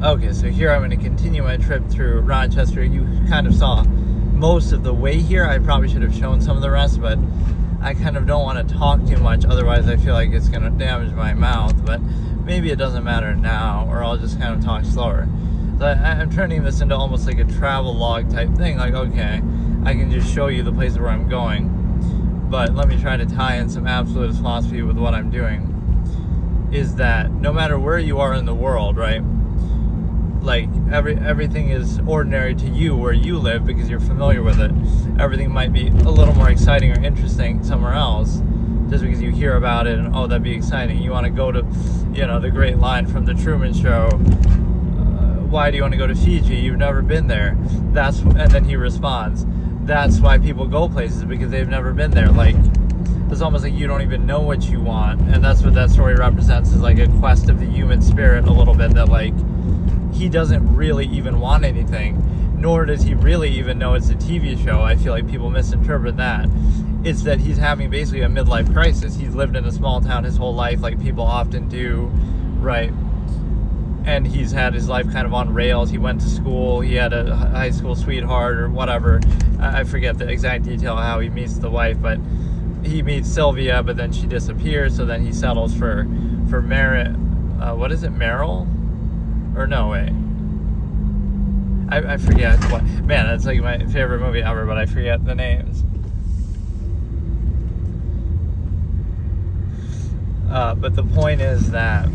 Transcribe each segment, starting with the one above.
Okay, so here I'm going to continue my trip through Rochester. You kind of saw most of the way here. I probably should have shown some of the rest, but I kind of don't want to talk too much, otherwise I feel like it's going to damage my mouth, but maybe it doesn't matter now, or I'll just kind of talk slower. So I'm turning this into almost like a travel log type thing, like, okay, I can just show you the places where I'm going, but let me try to tie in some absolutist philosophy with what I'm doing, is that no matter where you are in the world, right, like everything is ordinary to you where you live because you're familiar with it. Everything might be a little more exciting or interesting somewhere else just because you hear about it and, oh, that'd be exciting. You want to go to, the great line from the Truman Show, why do you want to go to Fiji? You've never been there. And then he responds, that's why people go places, because they've never been there. Like, it's almost like you don't even know what you want, and that's what that story represents, is like a quest of the human spirit a little bit, that like he doesn't really even want anything, nor does he really even know it's a TV show. I feel like people misinterpret that. It's that he's having basically a midlife crisis. He's lived in a small town his whole life, like people often do, right? And he's had his life kind of on rails. He went to school, he had a high school sweetheart or whatever. I forget the exact detail of how he meets the wife, but he meets Sylvia, but then she disappears, so then he settles for what is it, Meryl? Or no, wait. I forget what. Man, that's like my favorite movie ever, but I forget the names. But the point is that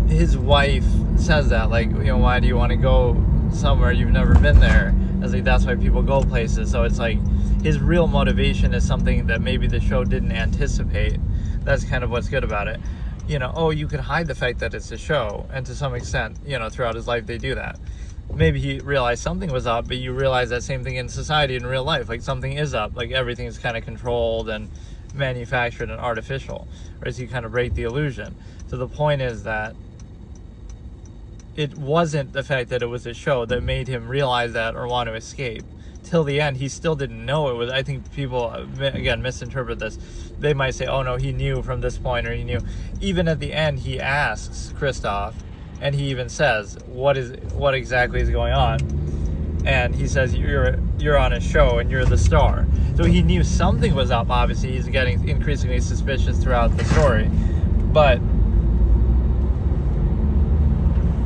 his wife says that, like, why do you want to go somewhere you've never been there? It's like, that's why people go places. So it's like his real motivation is something that maybe the show didn't anticipate. That's kind of what's good about it. You could hide the fact that it's a show, and to some extent, throughout his life they do that. Maybe he realized something was up, but you realize that same thing in society, in real life, like something is up, like everything is kind of controlled and manufactured and artificial, right? So you kind of break the illusion. So the point is that it wasn't the fact that it was a show that made him realize that or want to escape. Till the end, he still didn't know it was. I think people, again, misinterpret this. They might say, oh no, he knew from this point, or he knew. Even at the end, he asks Christoph, and he even says, what exactly is going on? And he says, you're on a show and you're the star. So he knew something was up. Obviously, he's getting increasingly suspicious throughout the story. But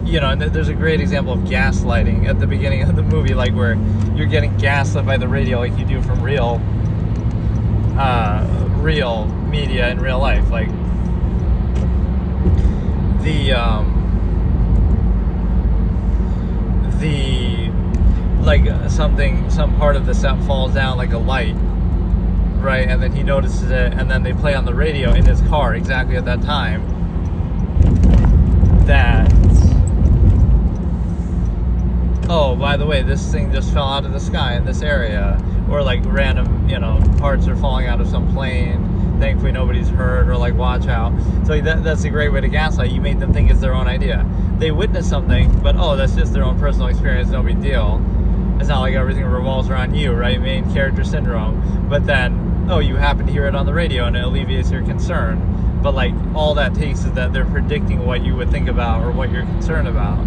and there's a great example of gaslighting at the beginning of the movie, like where you're getting gaslit by the radio like you do from real media in real life. Like some part of the set falls down, like a light, right? And then he notices it, and then they play on the radio in his car exactly at that time that, oh, by the way, this thing just fell out of the sky in this area, or like random, parts are falling out of some plane. Thankfully, nobody's hurt, or like, watch out. So that's a great way to gaslight. You make them think it's their own idea. They witness something, but that's just their own personal experience. No big deal. It's not like everything revolves around you, right? Main character syndrome. But then, you happen to hear it on the radio, and it alleviates your concern. But like, all that takes is that they're predicting what you would think about or what you're concerned about.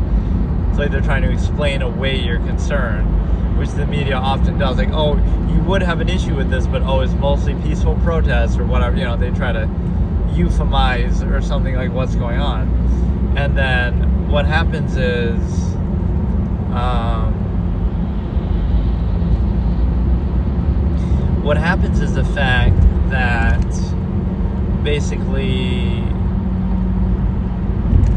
So they're trying to explain away your concern, which the media often does. Like, oh, you would have an issue with this, but it's mostly peaceful protests or whatever. They try to euphemize or something like what's going on. And then what happens is, the fact that basically,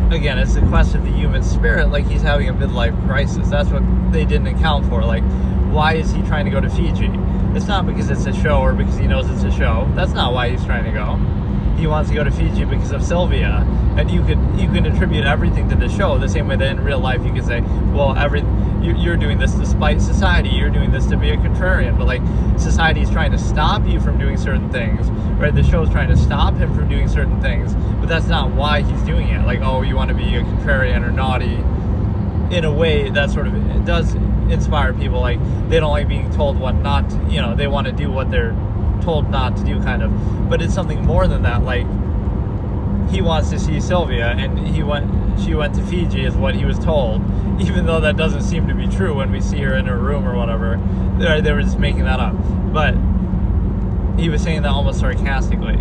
again, it's the quest of the human spirit. Like, he's having a midlife crisis. That's what they didn't account for. Like, why is he trying to go to Fiji? It's not because it's a show or because he knows it's a show. That's not why he's trying to go. He wants to go to Fiji because of Sylvia. And you can attribute everything to the show the same way that in real life you could say, well, you're doing this despite society. You're doing this to be a contrarian. But like, society is trying to stop you from doing certain things, right? The show is trying to stop him from doing certain things, but that's not why he's doing it. Like, oh, you want to be a contrarian or naughty. In a way, that sort of, it does inspire people. Like, they don't like being told what not to, they want to do what they're told not to do, kind of. But it's something more than that. Like, he wants to see Sylvia, and she went to Fiji is what he was told, even though that doesn't seem to be true when we see her in her room or whatever. They were just making that up, but he was saying that almost sarcastically.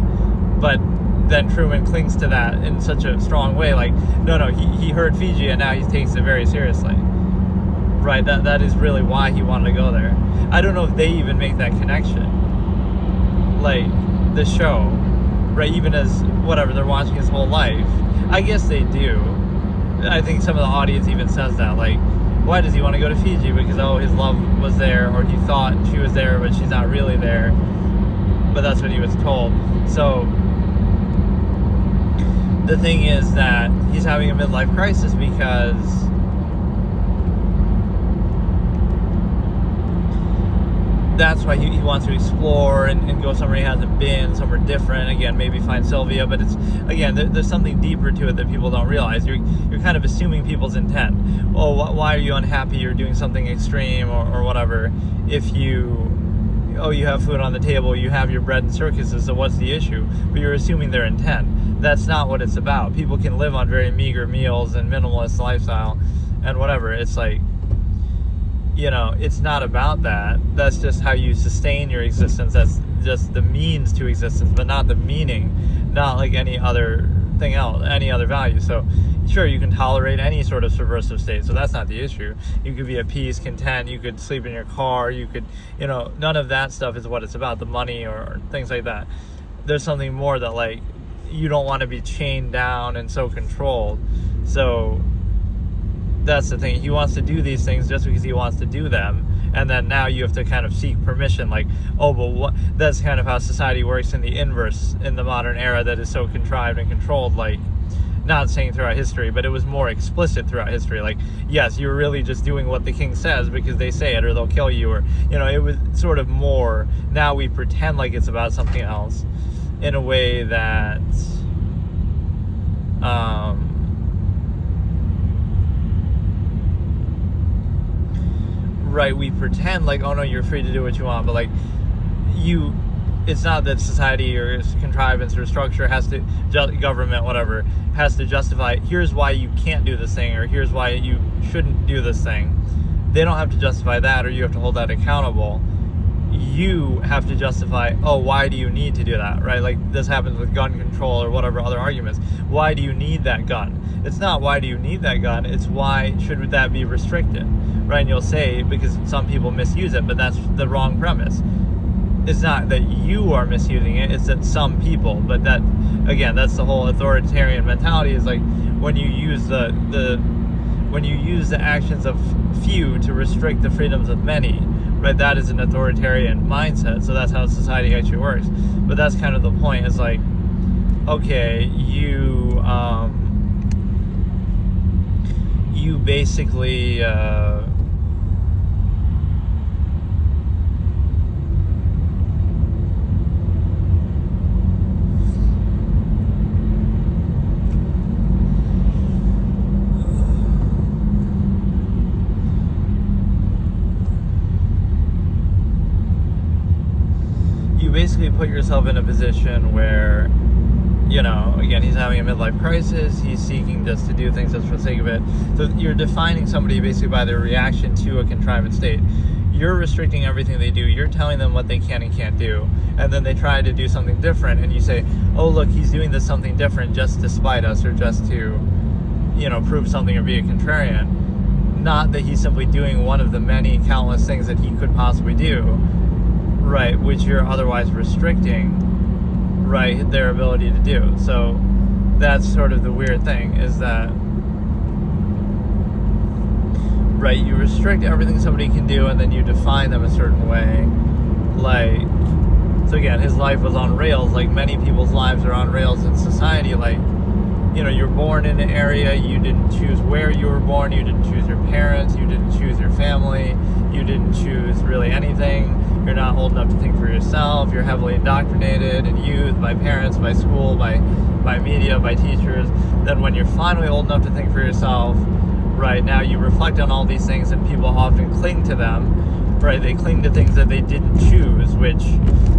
But then Truman clings to that in such a strong way, like, no, he heard Fiji and now he takes it very seriously. Right, that is really why he wanted to go there. I don't know if they even make that connection. Like, the show, right, even as, whatever, they're watching his whole life. I guess they do. I think some of the audience even says that, like, why does he want to go to Fiji? Because, oh, his love was there, or he thought she was there, but she's not really there. But that's what he was told. So, the thing is that he's having a midlife crisis because that's why he wants to explore and go somewhere he hasn't been, somewhere different. Again, maybe find Sylvia, but it's, again, there's something deeper to it that people don't realize. You're kind of assuming people's intent. Oh, why are you unhappy? You're doing something extreme or whatever. If you have food on the table, you have your bread and circuses, so what's the issue? But you're assuming their intent. That's not what it's about. People can live on very meager meals and minimalist lifestyle and whatever. It's like, it's not about that. That's just how you sustain your existence. That's just the means to existence, but not the meaning, not like any other thing else, any other value. So sure, you can tolerate any sort of subversive state, so that's not the issue. You could be at peace, content, you could sleep in your car, you could, none of that stuff is what it's about, the money or things like that. There's something more that, like, you don't want to be chained down and so controlled. So that's the thing. He wants to do these things just because he wants to do them, and then now you have to kind of seek permission, like, oh, but what? That's kind of how society works in the inverse in the modern era, that is so contrived and controlled. Like, not saying throughout history, but it was more explicit throughout history. Like, yes, you're really just doing what the king says because they say it, or they'll kill you, or it was sort of more. Now we pretend like it's about something else in a way that right, we pretend like, oh no, you're free to do what you want, but like, it's not that society or contrivance or structure has to, government, whatever, has to justify, here's why you can't do this thing, or here's why you shouldn't do this thing. They don't have to justify that, or you have to hold that accountable. You have to justify, oh, why do you need to do that, right? Like, this happens with gun control or whatever other arguments. Why do you need that gun? It's not why do you need that gun, it's why should that be restricted, right? And you'll say, because some people misuse it, but that's the wrong premise. It's not that you are misusing it, it's that some people, but that, again, that's the whole authoritarian mentality, is like, when you use the actions of few to restrict the freedoms of many, right, that is an authoritarian mindset. So that's how society actually works. But that's kind of the point. It's like, okay, you basically put yourself in a position where, again, he's having a midlife crisis, he's seeking just to do things just for the sake of it. So you're defining somebody basically by their reaction to a contrivance state. You're restricting everything they do, you're telling them what they can and can't do, and then they try to do something different, and you say, oh look, he's doing this something different just to spite us, or just to, prove something or be a contrarian. Not that he's simply doing one of the many countless things that he could possibly do, right, which you're otherwise restricting, right, their ability to do. So that's sort of the weird thing, is that, right, you restrict everything somebody can do, and then you define them a certain way. Like, so again, his life was on rails, like many people's lives are on rails in society. Like, you're born in an area, you didn't choose where you were born, you didn't choose your parents, you didn't choose your family, you didn't choose really anything. You're not old enough to think for yourself. You're heavily indoctrinated in youth by parents, by school, by media, by teachers. Then when you're finally old enough to think for yourself, right, now you reflect on all these things, and people often cling to them, right? They cling to things that they didn't choose, which,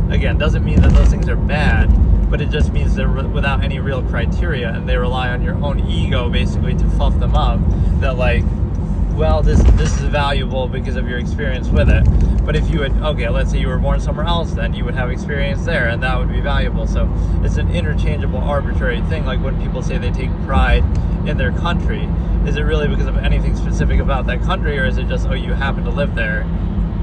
again, doesn't mean that those things are bad, but it just means they're without any real criteria, and they rely on your own ego basically to fluff them up, that like, well, this is valuable because of your experience with it. But if you had, okay, let's say you were born somewhere else, then you would have experience there, and that would be valuable. So it's an interchangeable, arbitrary thing. Like when people say they take pride in their country, is it really because of anything specific about that country, or is it just, oh, you happen to live there?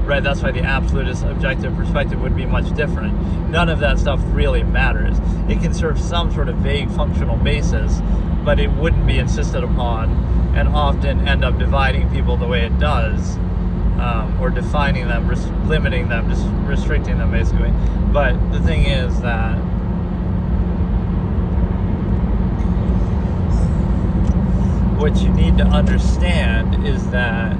Right, that's why the absolutist objective perspective would be much different. None of that stuff really matters. It can serve some sort of vague functional basis, but it wouldn't be insisted upon, and often end up dividing people the way it does, or defining them, limiting them, just restricting them basically. But the thing is that what you need to understand is that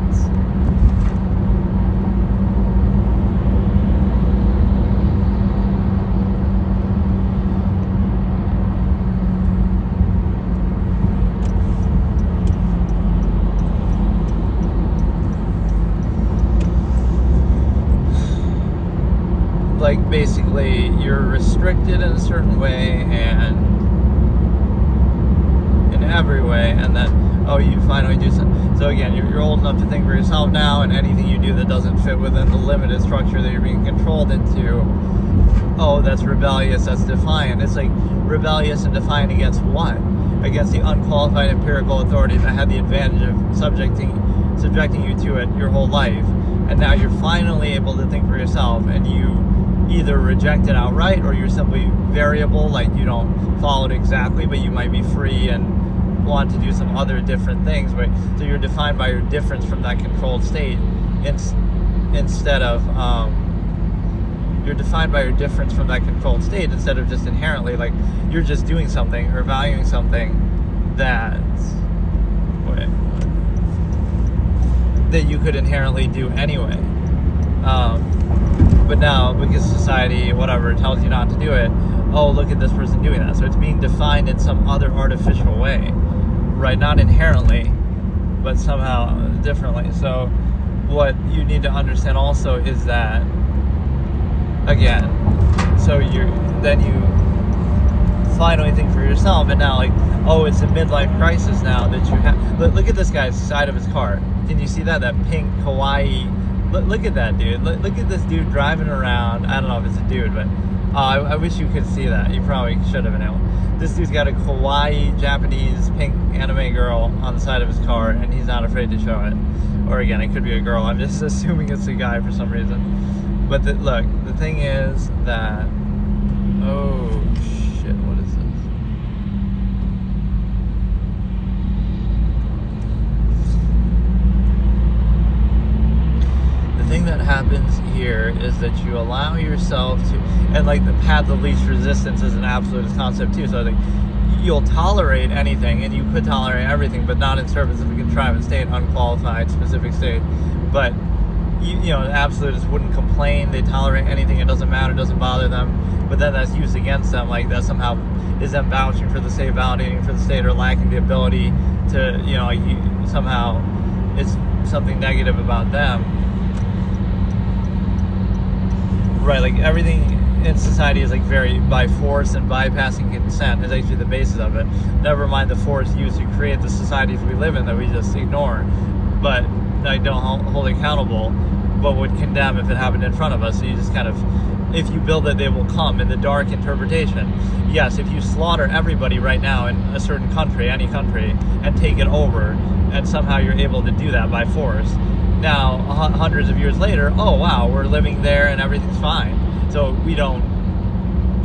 like basically you're restricted in a certain way and in every way, and then, oh, you finally do something. So again, you're old enough to think for yourself now, and anything you do that doesn't fit within the limited structure that you're being controlled into, oh, that's rebellious, that's defiant. It's like, rebellious and defiant against what? Against the unqualified empirical authority that had the advantage of subjecting you to it your whole life, and now you're finally able to think for yourself, and you either reject it outright, or you're simply variable, like you don't follow it exactly, but you might be free and want to do some other different things. But so you're defined by your difference from that controlled state, instead of you're defined by your difference from that controlled state, instead of just inherently, like, you're just doing something or valuing something that you could inherently do anyway. But now, because society, whatever, tells you not to do it, oh, look at this person doing that. So it's being defined in some other artificial way, right? Not inherently, but somehow differently. So what you need to understand also is that, again, so you finally think for yourself, and now, like, oh, it's a midlife crisis now that you have. Look at this guy's side of his car. Can you see that pink Hawaii? Look at that dude. Look at this dude driving around. I don't know if it's a dude, but I wish you could see that. You probably should have been able. This dude's got a kawaii Japanese pink anime girl on the side of his car, and he's not afraid to show it. Or again, it could be a girl. I'm just assuming it's a guy for some reason. But look, the thing is that, oh shit, what is this? The thing that happens here is that you allow yourself to, and like the path of least resistance is an absolutist concept too. So I think you'll tolerate anything, and you could tolerate everything, but not in service of a contrived state, unqualified, specific state. But you know, absolutists wouldn't complain. They tolerate anything. It doesn't matter. It doesn't bother them. But then that's used against them. Like that somehow is them vouching for the state, validating for the state, or lacking the ability to, you know, like somehow it's something negative about them. Right, like everything in society is like very by force, and bypassing consent is actually the basis of it. Never mind the force used to create the societies we live in that we just ignore, but like don't hold accountable, but would condemn if it happened in front of us. So you just kind of, if you build it, they will come in the dark interpretation. Yes, if you slaughter everybody right now in a certain country, any country, and take it over, and somehow you're able to do that by force, now, hundreds of years later, oh wow, we're living there and everything's fine. So we don't,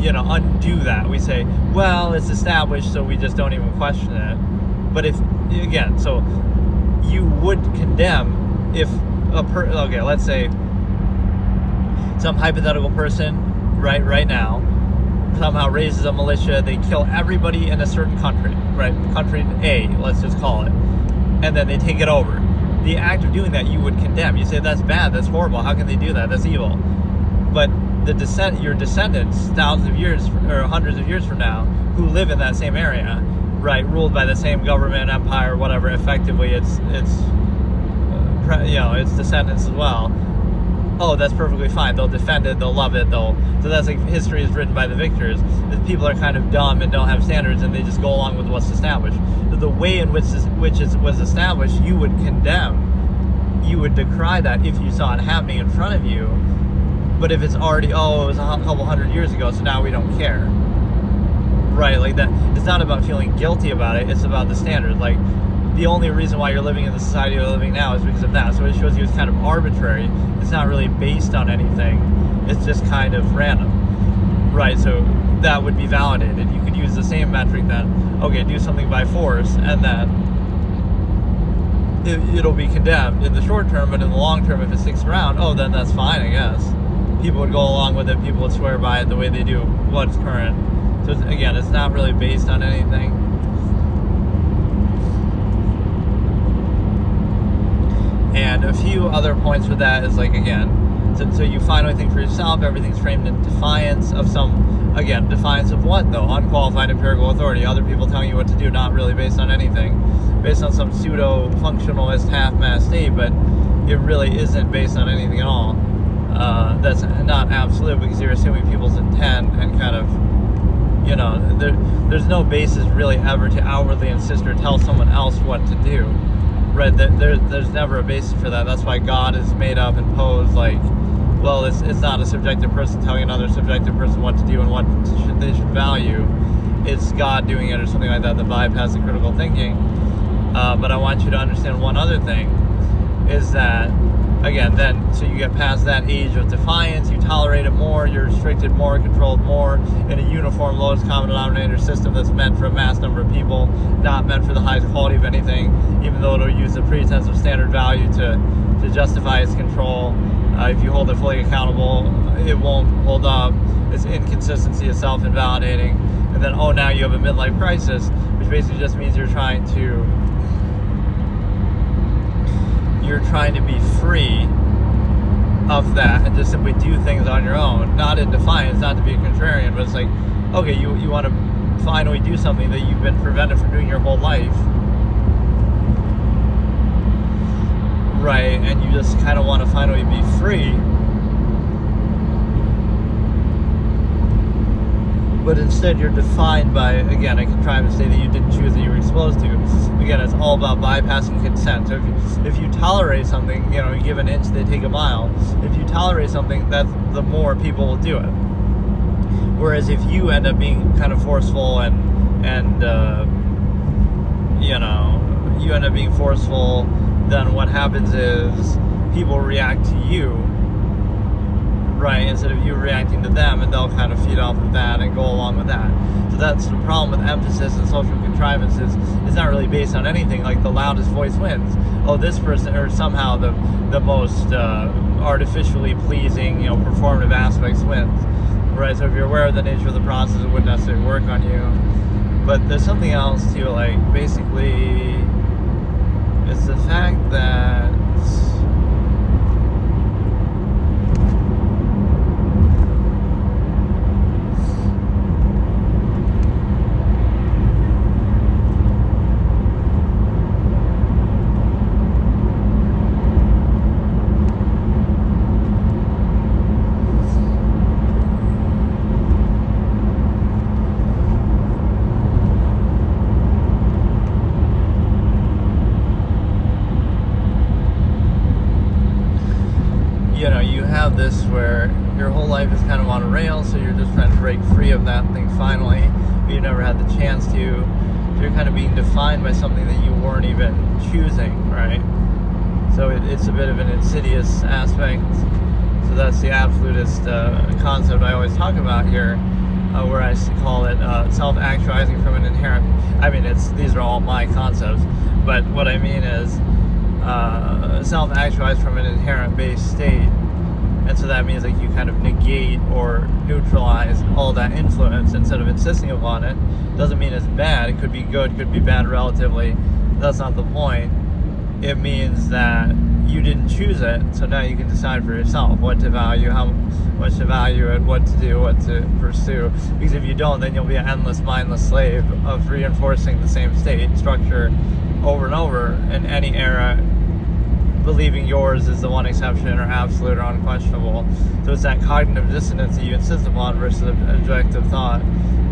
you know, undo that. We say, well, it's established, so we just don't even question it. But if, again, so you would condemn if okay, let's say some hypothetical person right now somehow raises a militia, they kill everybody in a certain country, right? Country A, let's just call it, and then they take it over. The act of doing that you would condemn. You say, that's bad, that's horrible, how can they do that, that's evil. But your descendants, thousands of years or hundreds of years from now, who live in that same area, right, ruled by the same government, empire, whatever, effectively it's you know, it's descendants as well, oh, that's perfectly fine. They'll defend it. They'll love it. So that's like history is written by the victors. That people are kind of dumb and don't have standards, and they just go along with what's established. So the way in which was established, you would condemn, you would decry that if you saw it happening in front of you. But if it's already, it was a couple hundred years ago, so now we don't care. Right, like that. It's not about feeling guilty about it. It's about the standard. Like, the only reason why you're living in the society you're living now is because of that. So it shows you it's kind of arbitrary. It's not really based on anything. It's just kind of random. Right, so that would be validated. You could use the same metric then, okay, do something by force, and then it'll be condemned in the short term, but in the long term, if it sticks around, then that's fine, I guess. People would go along with it. People would swear by it the way they do what's current. So again, it's not really based on anything. And a few other points with that is, like, again, so you finally think for yourself, everything's framed in defiance of defiance of what, though? Unqualified empirical authority. Other people telling you what to do, not really based on anything. Based on some pseudo-functionalist half-mast state, but it really isn't based on anything at all. That's not absolute, because you're assuming people's intent and kind of, there's no basis really ever to outwardly insist or tell someone else what to do. Right, there's never a basis for that. That's why God is made up and posed like, well, it's not a subjective person telling another subjective person what to do and what they should value. It's God doing it or something like that bypasses critical thinking. But I want you to understand one other thing, is that, again, so you get past that age of defiance, you tolerate it more, you're restricted more, controlled more, in a uniform lowest common denominator system that's meant for a mass number of people, not meant for the highest quality of anything, even though it'll use the pretense of standard value to justify its control. If you hold it fully accountable, it won't hold up. Its inconsistency is self-invalidating. And then, now you have a midlife crisis, which basically just means you're trying to be free of that and just simply do things on your own, not in defiance, not to be a contrarian, but it's like, okay, you want to finally do something that you've been prevented from doing your whole life, right? And you just kind of want to finally be free, but instead you're defined by, again, I can try to say that you didn't choose, that you were exposed to. Again, it's all about bypassing consent. So if you tolerate something, you give an inch, they take a mile. If you tolerate something, that's the more people will do it. Whereas if you end up being kind of forceful and you end up being forceful, then what happens is people react to you, right, instead of you reacting to them, and they'll kind of feed off of that and go along with that. So that's the problem with emphasis and social contrivances. It's not really based on anything. Like, the loudest voice wins. This person, or somehow the most artificially pleasing, performative aspects wins. Right, so if you're aware of the nature of the process, it wouldn't necessarily work on you. But there's something else too, like, basically, it's the fact that this where your whole life is kind of on a rail, so you're just trying to break free of that thing finally, but you never had the chance to. So you're kind of being defined by something that you weren't even choosing, right? So it's a bit of an insidious aspect. So that's the absolutist concept I always talk about here, where I call it self-actualizing from an inherent, these are all my concepts, but what I mean is self-actualize from an inherent base state. And so that means, like, you kind of negate or neutralize all that influence instead of insisting upon it. Doesn't mean it's bad. It could be good, could be bad relatively. That's not the point. It means that you didn't choose it, so now you can decide for yourself what to value, how much to value it, what to do, what to pursue. Because if you don't, then you'll be an endless, mindless slave of reinforcing the same state structure over and over in any era believing yours is the one exception or absolute or unquestionable. So it's that cognitive dissonance that you insist upon versus objective thought,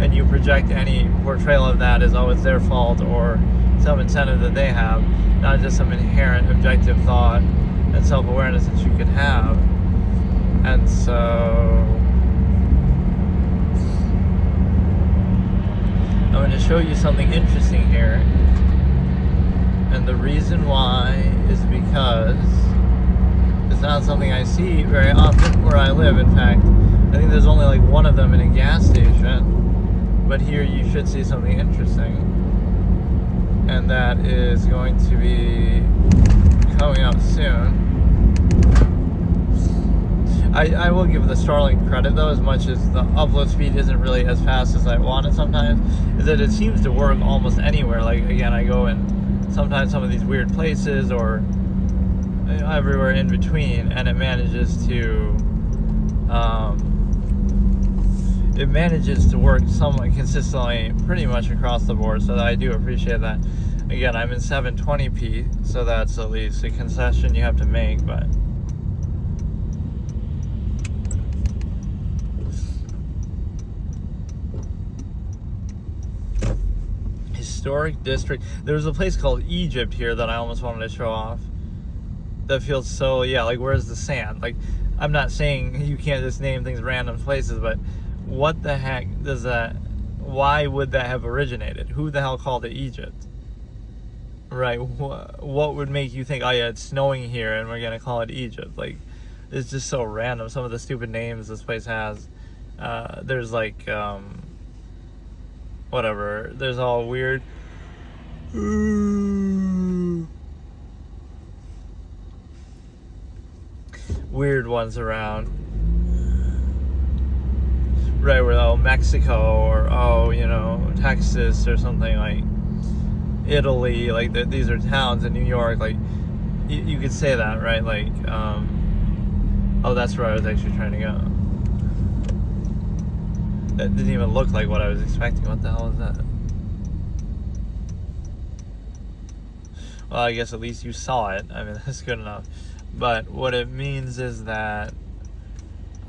and you project any portrayal of that as, oh, it's their fault or some incentive that they have, not just some inherent objective thought and self-awareness that you could have. And so I'm going to show you something interesting here. And the reason why is because it's not something I see very often where I live. In fact, I think there's only like one of them in a gas station. But here you should see something interesting. And that is going to be coming up soon. I will give the Starlink credit though, as much as the upload speed isn't really as fast as I want it sometimes, is that it seems to work almost anywhere. Like, again, I go in sometimes some of these weird places or everywhere in between, and it manages to work somewhat consistently pretty much across the board, so that I do appreciate that. Again, I'm in 720p, so that's at least a concession you have to make. But historic district. There was a place called Egypt here that I almost wanted to show off. That feels so, yeah, like, where's the sand? Like, I'm not saying you can't just name things random places, but what the heck does that, why would that have originated? Who the hell called it Egypt? Right, what would make you think, oh yeah, it's snowing here and we're gonna call it Egypt? Like, it's just so random. Some of the stupid names this place has. There's like, whatever, there's all weird ones around, right, where, oh, Mexico, or, oh, you know, Texas, or something, like Italy, like these are towns in New York, like you could say that, right? Like, oh, that's where I was actually trying to go. That didn't even look like what I was expecting. What the hell is that? Well, I guess at least you saw it. I mean, that's good enough. But what it means is that,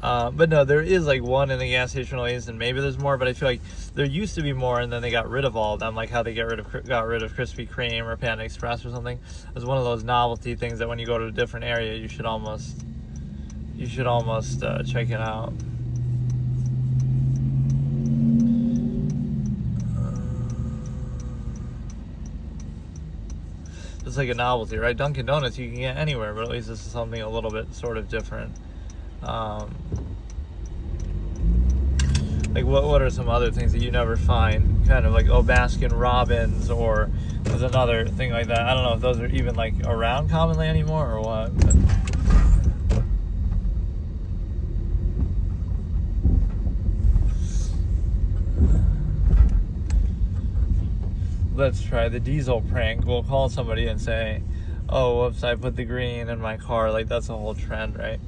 but no, there is like one in the gas station at least, and maybe there's more, but I feel like there used to be more, and then they got rid of all of them, like how they got rid of Krispy Kreme or Panda Express or something. It was one of those novelty things that when you go to a different area, you should almost check it out. It's like a novelty, right? Dunkin' Donuts you can get anywhere, but at least this is something a little bit sort of different. Like what are some other things that you never find? Kind of like, oh, Baskin Robbins, or there's another thing like that. I don't know if those are even like around commonly anymore or what. But let's try the diesel prank. We'll call somebody and say, oh, whoops, I put the green in my car. Like, that's a whole trend, right?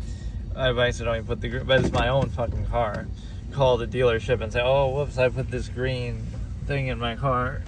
I've accidentally put the green, but it's my own fucking car. Call the dealership and say, oh, whoops, I put this green thing in my car.